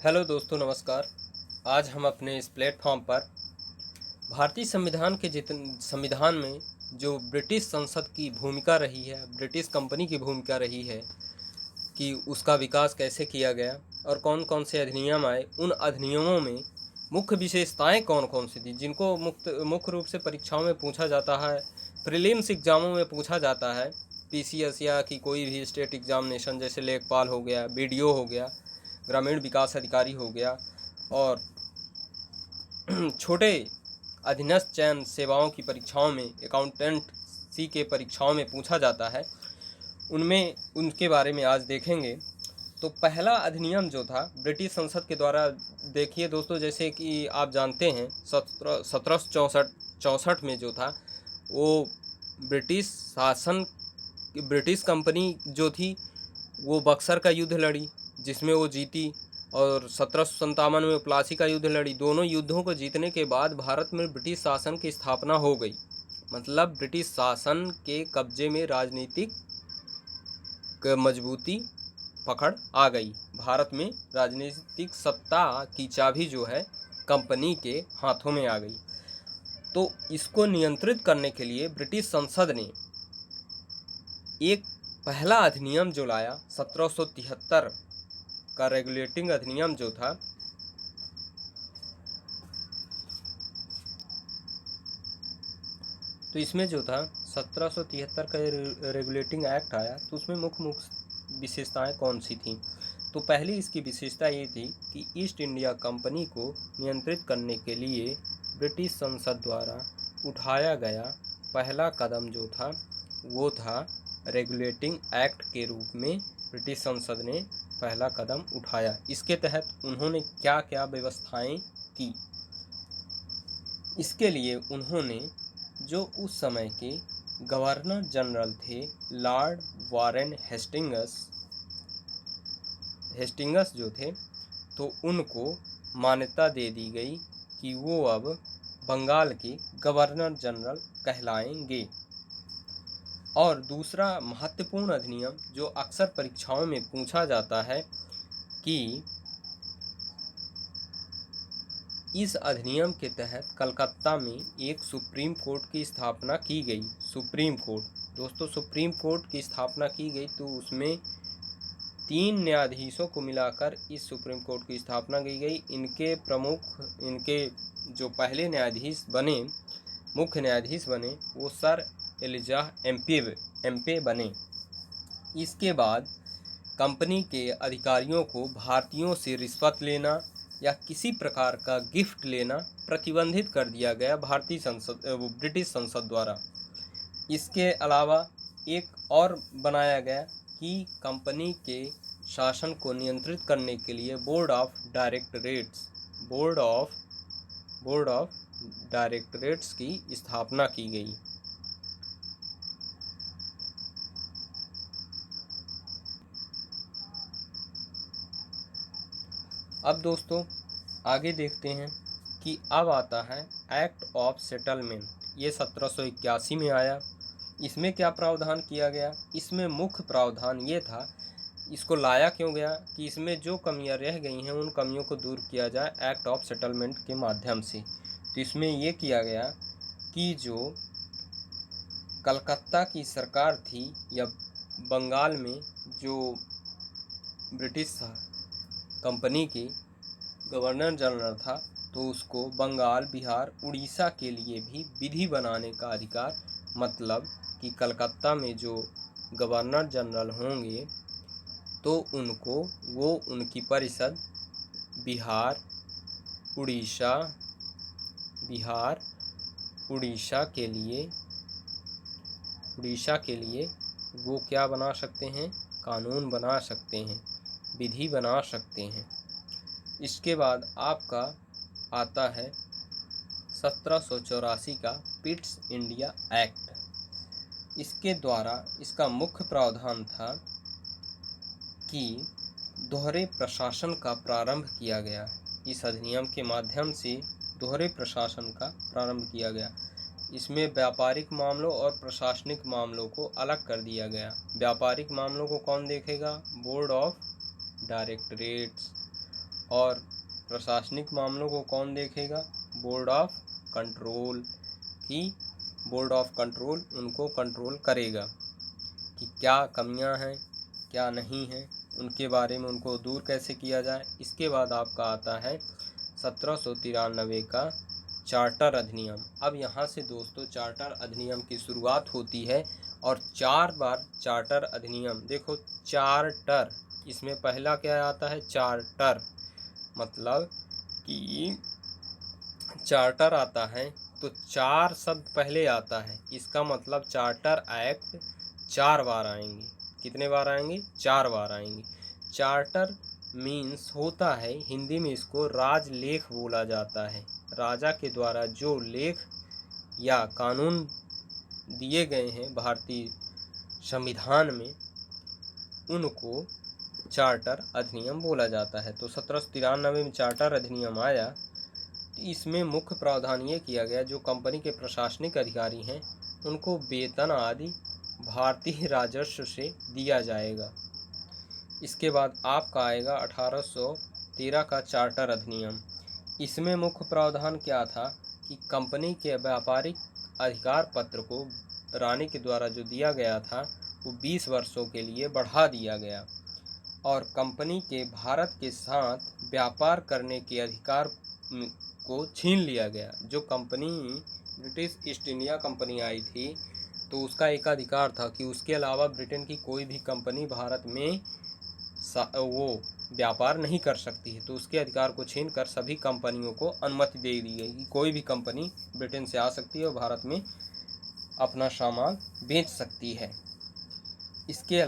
Hello दोस्तों, नमस्कार। आज हम अपने इस प्लेटफॉर्म पर भारतीय संविधान में जो ब्रिटिश संसद की भूमिका रही है, ब्रिटिश कंपनी की भूमिका रही है कि उसका विकास कैसे किया गया और कौन कौन से अधिनियम आए, उन अधिनियमों में मुख्य विशेषताएं कौन कौन सी थी जिनको मुख्य रूप से परीक्षाओं में पूछा जाता है, प्रीलिम्स एग्जामों में पूछा जाता है। पीसीएस या कि कोई भी स्टेट एग्जामिनेशन जैसे लेखपाल हो गया, बीडीओ हो गया, ग्रामीण विकास अधिकारी हो गया और छोटे अधीनस्थ चयन सेवाओं की परीक्षाओं में, अकाउंटेंट सी के परीक्षाओं में पूछा जाता है। उनमें उनके बारे में आज देखेंगे। तो पहला अधिनियम जो था ब्रिटिश संसद के द्वारा, देखिए दोस्तों, जैसे कि आप जानते हैं 1764 में जो था वो ब्रिटिश शासन, ब्रिटिश कंपनी जो थी वो बक्सर का युद्ध लड़ी जिसमें वो जीती, और 1757 में प्लासी का युद्ध लड़ी। दोनों युद्धों को जीतने के बाद भारत में ब्रिटिश शासन की स्थापना हो गई। मतलब ब्रिटिश शासन के कब्जे में राजनीतिक मजबूती पकड़ आ गई। भारत में राजनीतिक सत्ता की चाबी जो है कंपनी के हाथों में आ गई। तो इसको नियंत्रित करने के लिए ब्रिटिश संसद ने एक पहला अधिनियम जो लाया 1773 का रेगुलेटिंग अधिनियम जो था, तो इसमें जो था 1773 का रेगुलेटिंग एक्ट आया, तो उसमें मुख्य विशेषताएं कौन सी थी। तो पहली इसकी विशेषता ये थी कि ईस्ट इंडिया कंपनी को नियंत्रित करने के लिए ब्रिटिश संसद द्वारा उठाया गया पहला कदम जो था वो था रेगुलेटिंग एक्ट के रूप में ब्रिटिश संसद ने पहला कदम उठाया। इसके तहत उन्होंने क्या क्या व्यवस्थाएं की, इसके लिए उन्होंने जो उस समय के गवर्नर जनरल थे लॉर्ड वारेन हेस्टिंगस जो थे, तो उनको मान्यता दे दी गई कि वो अब बंगाल के गवर्नर जनरल कहलाएंगे। और दूसरा महत्वपूर्ण अधिनियम जो अक्सर परीक्षाओं में पूछा जाता है कि इस अधिनियम के तहत कलकत्ता में एक सुप्रीम कोर्ट की स्थापना की गई। सुप्रीम कोर्ट, दोस्तों, सुप्रीम कोर्ट की स्थापना की गई, तो उसमें 3 न्यायाधीशों को मिलाकर इस सुप्रीम कोर्ट की स्थापना की गई। इनके जो पहले न्यायाधीश बने, मुख्य न्यायाधीश बने, वो सर एलिजाह एम्पे बने। इसके बाद कंपनी के अधिकारियों को भारतीयों से रिश्वत लेना या किसी प्रकार का गिफ्ट लेना प्रतिबंधित कर दिया गया ब्रिटिश संसद द्वारा। इसके अलावा एक और बनाया गया कि कंपनी के शासन को नियंत्रित करने के लिए बोर्ड ऑफ डायरेक्टरेट्स की स्थापना की गई। अब दोस्तों आगे देखते हैं कि अब आता है एक्ट ऑफ सेटलमेंट। ये 1781 में आया। इसमें क्या प्रावधान किया गया? इसमें मुख्य प्रावधान ये था, इसको लाया क्यों गया, कि इसमें जो कमियां रह गई हैं उन कमियों को दूर किया जाए एक्ट ऑफ सेटलमेंट के माध्यम से। तो इसमें ये किया गया कि जो कलकत्ता की सरकार थी या बंगाल में जो ब्रिटिश कंपनी की गवर्नर जनरल था, तो उसको बंगाल, बिहार, उड़ीसा के लिए भी विधि बनाने का अधिकार, मतलब कि कलकत्ता में जो गवर्नर जनरल होंगे तो उनकी परिषद बिहार, उड़ीसा के लिए वो क्या बना सकते हैं, कानून बना सकते हैं, विधि बना सकते हैं। इसके बाद आपका आता है 1784 का पिट्स इंडिया एक्ट। इसके द्वारा इसका मुख्य प्रावधान था कि दोहरे प्रशासन का प्रारंभ किया गया। इस अधिनियम के माध्यम से दोहरे प्रशासन का प्रारंभ किया गया। इसमें व्यापारिक मामलों और प्रशासनिक मामलों को अलग कर दिया गया। व्यापारिक मामलों को कौन देखेगा? Board of directorates. और प्रशासनिक मामलों को कौन देखेगा? बोर्ड ऑफ कंट्रोल की बोर्ड ऑफ कंट्रोल उनको कंट्रोल करेगा कि क्या कमियां हैं क्या नहीं हैं, उनके बारे में उनको दूर कैसे किया जाए। इसके बाद आपका आता है 1793 का चार्टर अधिनियम। अब यहाँ से दोस्तों चार्टर अधिनियम की शुरुआत होती है और 4 बार चार्टर अधिनियम, देखो चार्टर, इसमें पहला क्या आता है? चार्टर, मतलब कि चार्टर आता है तो 4 शब्द पहले आता है, इसका मतलब चार्टर एक्ट 4 बार आएंगे। कितने बार आएंगे? 4 बार आएंगे। चार्टर मीन्स होता है, हिंदी में इसको राजलेख बोला जाता है। राजा के द्वारा जो लेख या कानून दिए गए हैं भारतीय संविधान में, उनको चार्टर अधिनियम बोला जाता है। तो 1793 में चार्टर अधिनियम आया। इसमें मुख्य प्रावधान ये किया गया, जो कंपनी के प्रशासनिक अधिकारी हैं उनको वेतन आदि भारतीय राजस्व से दिया जाएगा। इसके बाद आपका आएगा 1813 का चार्टर अधिनियम। इसमें मुख्य प्रावधान क्या था कि कंपनी के व्यापारिक अधिकार पत्र को रानी के द्वारा जो दिया गया था वो 20 वर्षों के लिए बढ़ा दिया गया और कंपनी के भारत के साथ व्यापार करने के अधिकार को छीन लिया गया। जो company British East India company आई थी तो उसका एक अधिकार था कि उसके अलावा ब्रिटेन की कोई भी कंपनी भारत में वो व्यापार नहीं कर सकती है। तो उसके अधिकार को छीन कर सभी कंपनियों को अनुमति दे दी गई कि कोई भी कंपनी ब्रिटेन से आ सकती है और भारत में अपना सामान बेच सकती है। इसके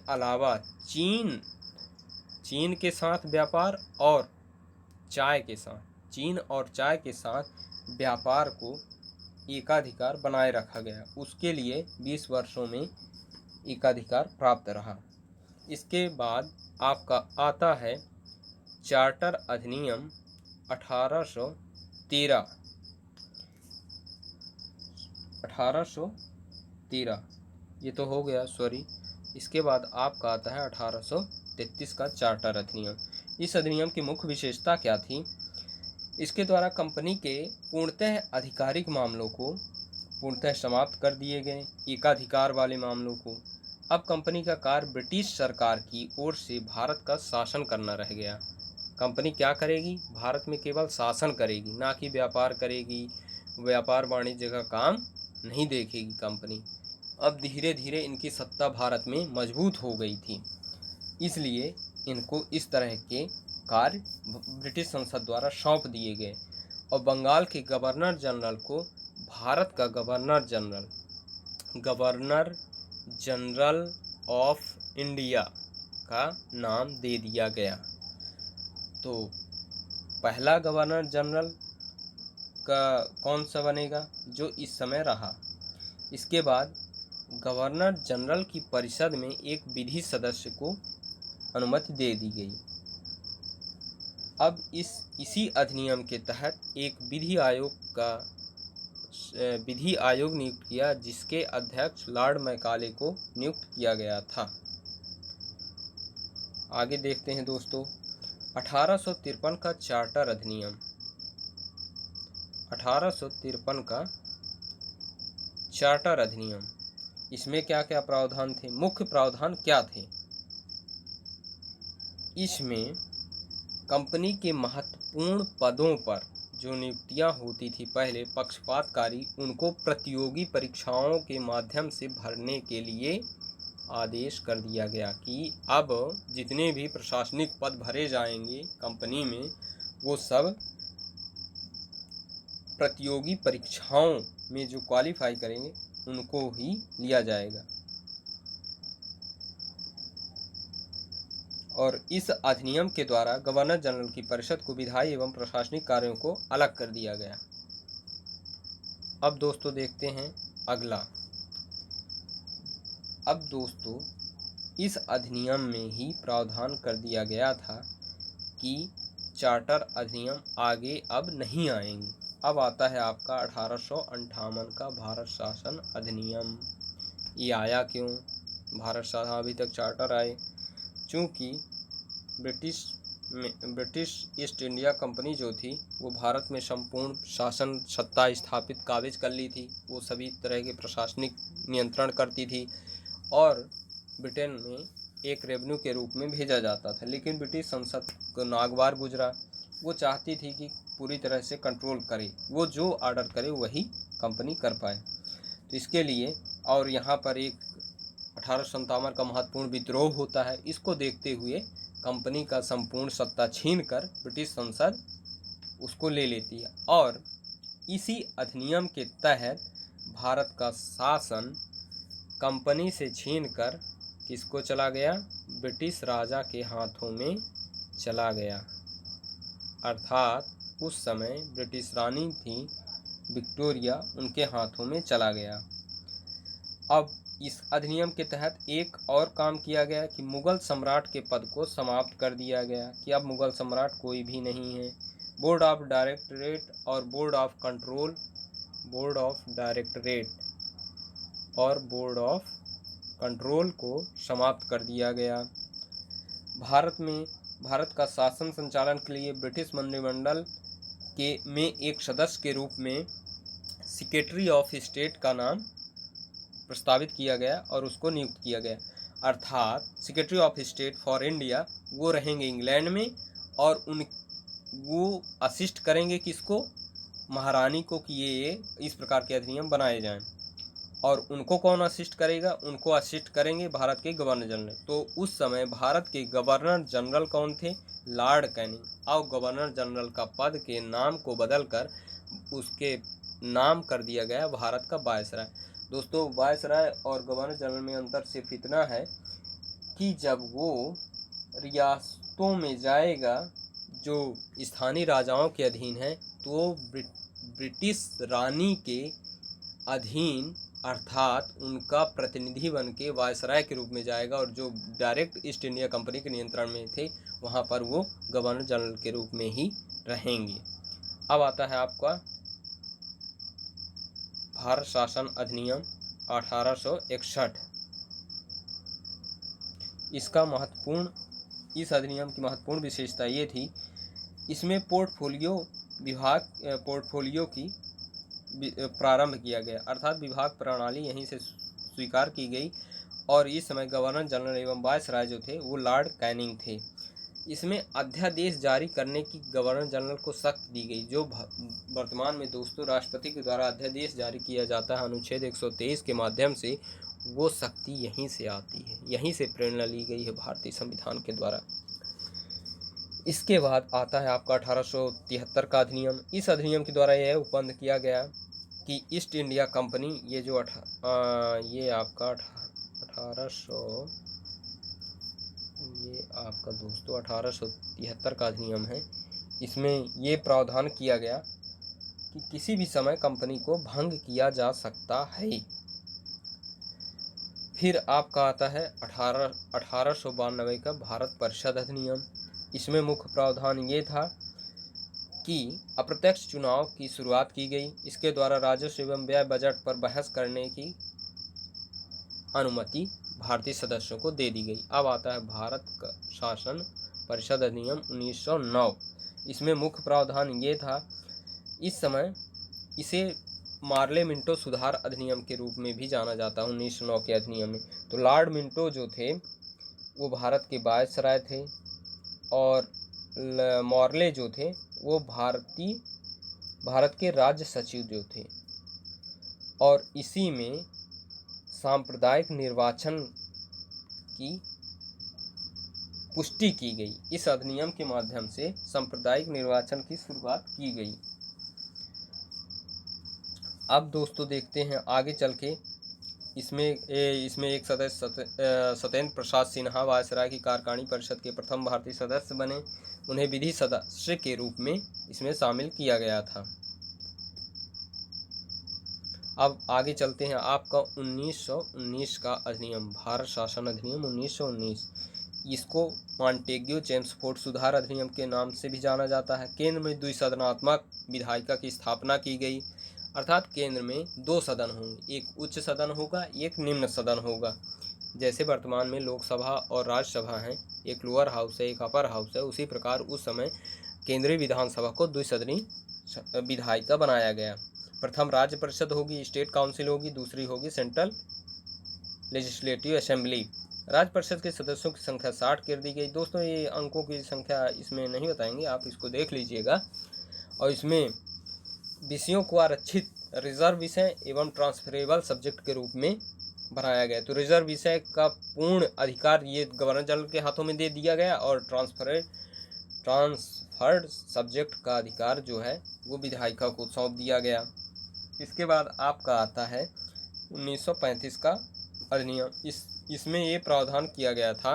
अलावा चीन के साथ व्यापार और चीन और चाय के साथ व्यापार को एकाधिकार बनाए रखा गया। उसके लिए 20 वर्षों में एकाधिकार प्राप्त रहा। इसके बाद आपका आता है चार्टर अधिनियम 1813। ये तो हो गया, सॉरी। इसके बाद आपका आता है 1833 का चार्टर अधिनियम। इस अधिनियम की मुख्य विशेषता क्या थी? इसके द्वारा कंपनी के पूर्णतः आधिकारिक मामलों को पूर्णतः समाप्त कर दिए गए, एकाधिकार वाले मामलों को। अब कंपनी का कार्य ब्रिटिश सरकार की ओर से भारत का शासन करना रह गया। कंपनी क्या करेगी? भारत में केवल शासन करेगी, ना कि व्यापार करेगी। व्यापार वाणिज्य का काम नहीं देखेगी कंपनी। अब धीरे धीरे इनकी सत्ता भारत में मजबूत हो गई थी, इसलिए इनको इस तरह के कार्य ब्रिटिश संसद द्वारा सौंप दिए गए और बंगाल के गवर्नर जनरल को भारत का गवर्नर जनरल ऑफ इंडिया का नाम दे दिया गया। तो पहला गवर्नर जनरल का कौन सा बनेगा? जो इस समय रहा। इसके बाद गवर्नर जनरल की परिषद में एक विधि सदस्य को अनुमति दे दी गई। अब इसी अधिनियम के तहत एक विधि आयोग नियुक्त किया, जिसके अध्यक्ष लॉर्ड मैकाले को नियुक्त किया गया था। आगे देखते हैं दोस्तों 1853 का चार्टर अधिनियम। 1853 का चार्टर अधिनियम, इसमें क्या क्या प्रावधान थे? मुख्य प्रावधान क्या थे? इसमें कंपनी के महत्वपूर्ण पदों पर जो नियुक्तियां होती थी पहले पक्षपातकारी, उनको प्रतियोगी परीक्षाओं के माध्यम से भरने के लिए आदेश कर दिया गया कि अब जितने भी प्रशासनिक पद भरे जाएंगे कंपनी में, वो सब प्रतियोगी परीक्षाओं में जो क्वालिफाई करेंगे उनको ही लिया जाएगा। और इस अधिनियम के द्वारा गवर्नर जनरल की परिषद को विधायी एवं प्रशासनिक कार्यों को अलग कर दिया गया। अब दोस्तों देखते हैं अगला। अब दोस्तों इस अधिनियम में ही प्रावधान कर दिया गया था कि चार्टर अधिनियम आगे अब नहीं आएंगे। अब आता है आपका 1858 का भारत शासन अधिनियम। ये आया क्यों? भारत शासन अभी तक चार्टर आए, चूँकि British British East India company जो थी वो भारत में संपूर्ण शासन सत्ता स्थापित काबिज कर ली थी। वो सभी तरह के प्रशासनिक नियंत्रण करती थी और ब्रिटेन में एक रेवेन्यू के रूप में भेजा जाता था। लेकिन ब्रिटिश संसद को नागवार गुजरा, वो चाहती थी कि पूरी तरह से कंट्रोल करे, वो जो ऑर्डर करे वही कंपनी कर पाए। तो इसके लिए और यहाँ पर एक 1857 का महत्वपूर्ण विद्रोह होता है। इसको देखते हुए कंपनी का संपूर्ण सत्ता छीनकर ब्रिटिश संसद उसको ले लेती है और इसी अधिनियम के तहत भारत का शासन कंपनी से छीनकर किसको चला गया? ब्रिटिश राजा के हाथों में चला गया। अर्थात उस समय ब्रिटिश रानी थी विक्टोरिया, उनके हाथों में चला गया। अब इस अधिनियम के तहत एक और काम किया गया कि मुगल सम्राट के पद को समाप्त कर दिया गया कि अब मुगल सम्राट कोई भी नहीं है। बोर्ड ऑफ डायरेक्टरेट और board of control, board of directorate और बोर्ड ऑफ कंट्रोल को समाप्त कर दिया गया। भारत का शासन संचालन के लिए ब्रिटिश मंत्रिमंडल में एक सदस्य के रूप में सेक्रेटरी ऑफ स्टेट का नाम प्रस्तावित किया गया और उसको नियुक्त किया गया। अर्थात secretary of state for India वो रहेंगे इंग्लैंड में और वो असिस्ट करेंगे किसको? महारानी को कि ये इस प्रकार के अधिनियम बनाए जाएं। और उनको कौन असिस्ट करेगा? उनको असिस्ट करेंगे भारत के गवर्नर जनरल। तो उस समय भारत के गवर्नर जनरल कौन थे? Lord Canning. और गवर्नर जनरल का पद के नाम को बदलकर उसके नाम कर दिया गया भारत का वायसराय। दोस्तों, वायसराय और गवर्नर जनरल में अंतर सिर्फ इतना है कि जब वो रियासतों में जाएगा जो स्थानीय राजाओं के अधीन है तो ब्रिटिश रानी के अधीन अर्थात उनका प्रतिनिधि बन के वायसराय के रूप में जाएगा और जो डायरेक्ट ईस्ट इंडिया कंपनी के नियंत्रण में थे वहाँ पर वो गवर्नर जनरल के रूप में ही रहेंगे। अब आता है आपका भारत शासन अधिनियम 1861। इस अधिनियम की महत्वपूर्ण विशेषता ये थी, इसमें पोर्टफोलियो की प्रारंभ किया गया। अर्थात विभाग प्रणाली यहीं से स्वीकार की गई और इस समय गवर्नर जनरल एवं वायसराय जो थे वो लॉर्ड कैनिंग थे। इसमें अध्यादेश जारी करने की गवर्नर जनरल को शक्ति दी गई। जो वर्तमान में दोस्तों राष्ट्रपति के द्वारा अध्यादेश जारी किया जाता है अनुच्छेद 123 के माध्यम से, वो शक्ति यहीं से आती है, यहीं से प्रेरणा ली गई है भारतीय संविधान के द्वारा। इसके बाद आता है आपका 1873 का अधिनियम। इस अधिनियम के द्वारा यह उपबंध किया गया कि ईस्ट इंडिया कंपनी ये आपका दोस्तों 1873 का अधिनियम है। इसमें ये प्रावधान किया गया कि किसी भी समय कंपनी को भंग किया जा सकता है। फिर आपका आता है 1892 का भारत परिषद अधिनियम। इसमें मुख्य प्रावधान ये था कि अप्रत्यक्ष चुनाव की शुरुआत की गई। इसके द्वारा राजस्व एवं व्यय बजट पर बहस करने की अनुमति भारतीय सदस्यों को दे दी गई। अब आता है भारत का शासन परिषद अधिनियम 1909। इसमें मुख्य प्रावधान ये था, इस समय इसे मार्ले मिंटो सुधार अधिनियम के रूप में भी जाना जाता है 1909 के अधिनियम में। तो लॉर्ड मिंटो जो थे वो भारत के वायसराय थे और मार्ले जो थे वो भारत के राज्य सचिव जो थे और इसी में सांप्रदायिक निर्वाचन की पुष्टि की गई। इस अधिनियम के माध्यम से सांप्रदायिक निर्वाचन की शुरुआत की गई। अब दोस्तों देखते हैं आगे चल के, इसमें एक सदस्य सत्येंद्र प्रसाद सिन्हा वायसराय की कार्यकारिणी परिषद के प्रथम भारतीय सदस्य बने। उन्हें विधि सदस्य के रूप में इसमें शामिल किया गया था। अब आगे चलते हैं आपका 1919 का अधिनियम, भारत शासन अधिनियम 1919। इसको मॉन्टेग्यू चेम्सफोर्ड सुधार अधिनियम के नाम से भी जाना जाता है। केंद्र में द्विसदनात्मक विधायिका की स्थापना की गई। अर्थात केंद्र में 2 सदन होंगे, एक उच्च सदन होगा, एक निम्न सदन होगा। जैसे वर्तमान में लोकसभा और राज्यसभा हैं, एक लोअर हाउस है, एक अपर हाउस है, उसी प्रकार उस समय केंद्रीय विधानसभा को द्विसदनीय विधायिका बनाया गया। प्रथम राज्य परिषद होगी, स्टेट काउंसिल होगी, दूसरी होगी सेंट्रल लेजिस्लेटिव असेंबली। राज्य परिषद के सदस्यों की संख्या 60 कर दी गई। दोस्तों ये अंकों की संख्या इसमें नहीं बताएंगे, आप इसको देख लीजिएगा। और इसमें विषयों को आरक्षित रिजर्व विषय एवं ट्रांसफरेबल सब्जेक्ट के रूप में बनाया गया। तो रिजर्व विषय का पूर्ण अधिकार ये गवर्नर जनरल के हाथों में दे दिया गया और ट्रांसफर्ड सब्जेक्ट का अधिकार जो है वो विधायिका को सौंप दिया गया। इसके बाद आपका आता है 1935 का अधिनियम। इसमें ये प्रावधान किया गया था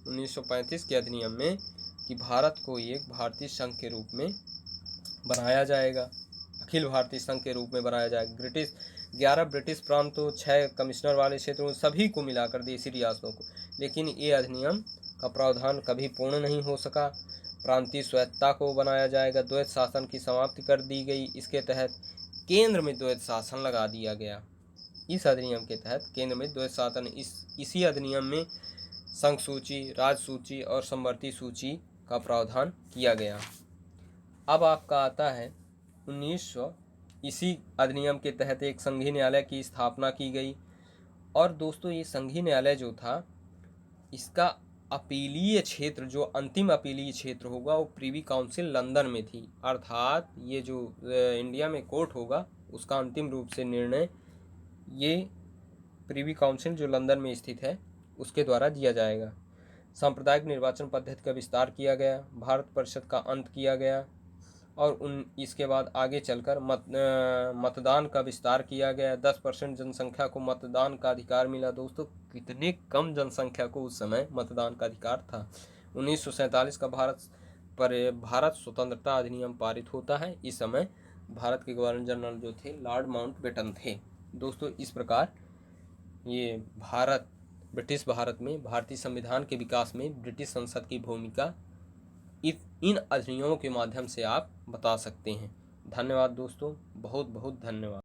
1935 के अधिनियम में कि भारत को एक भारतीय संघ के रूप में बनाया जाएगा, अखिल भारतीय संघ के रूप में बनाया जाएगा। 11 ब्रिटिश प्रांतों, 6 कमिश्नर वाले क्षेत्रों, सभी को मिलाकर देशी रियासतों को। लेकिन ये अधिनियम का प्रावधान कभी पूर्ण नहीं हो सका। प्रांतीय स्वायत्तता को बनाया जाएगा, द्वैत शासन की समाप्ति कर दी गई। इसके तहत केंद्र में द्वैत शासन लगा दिया गया। इस अधिनियम के तहत केंद्र में द्वैत शासन, इसी अधिनियम में संघ सूची, राज्य सूची और समवर्ती सूची का प्रावधान किया गया। अब आपका आता है 1900, इसी अधिनियम के तहत एक संघीय न्यायालय की स्थापना की गई। और दोस्तों ये संघीय न्यायालय जो था, इसका अपीलीय क्षेत्र, जो अंतिम अपीलीय क्षेत्र होगा वो प्रीवी काउंसिल लंदन में थी। अर्थात ये जो इंडिया में कोर्ट होगा उसका अंतिम रूप से निर्णय ये प्रीवी काउंसिल जो लंदन में स्थित है उसके द्वारा दिया जाएगा। सांप्रदायिक निर्वाचन पद्धति का विस्तार किया गया, भारत परिषद का अंत किया गया और इसके बाद आगे चलकर मतदान का विस्तार किया गया। 10% जनसंख्या को मतदान का अधिकार मिला। दोस्तों कितने कम जनसंख्या को उस समय मतदान का अधिकार था। 1947 का भारत स्वतंत्रता अधिनियम पारित होता है। इस समय भारत के गवर्नर जनरल जो थे लॉर्ड माउंटबेटन थे। दोस्तों इस प्रकार ये ब्रिटिश भारत में भारतीय संविधान के विकास में ब्रिटिश संसद की भूमिका इन अधिनियमों के माध्यम से आप बता सकते हैं। धन्यवाद दोस्तों, बहुत बहुत धन्यवाद।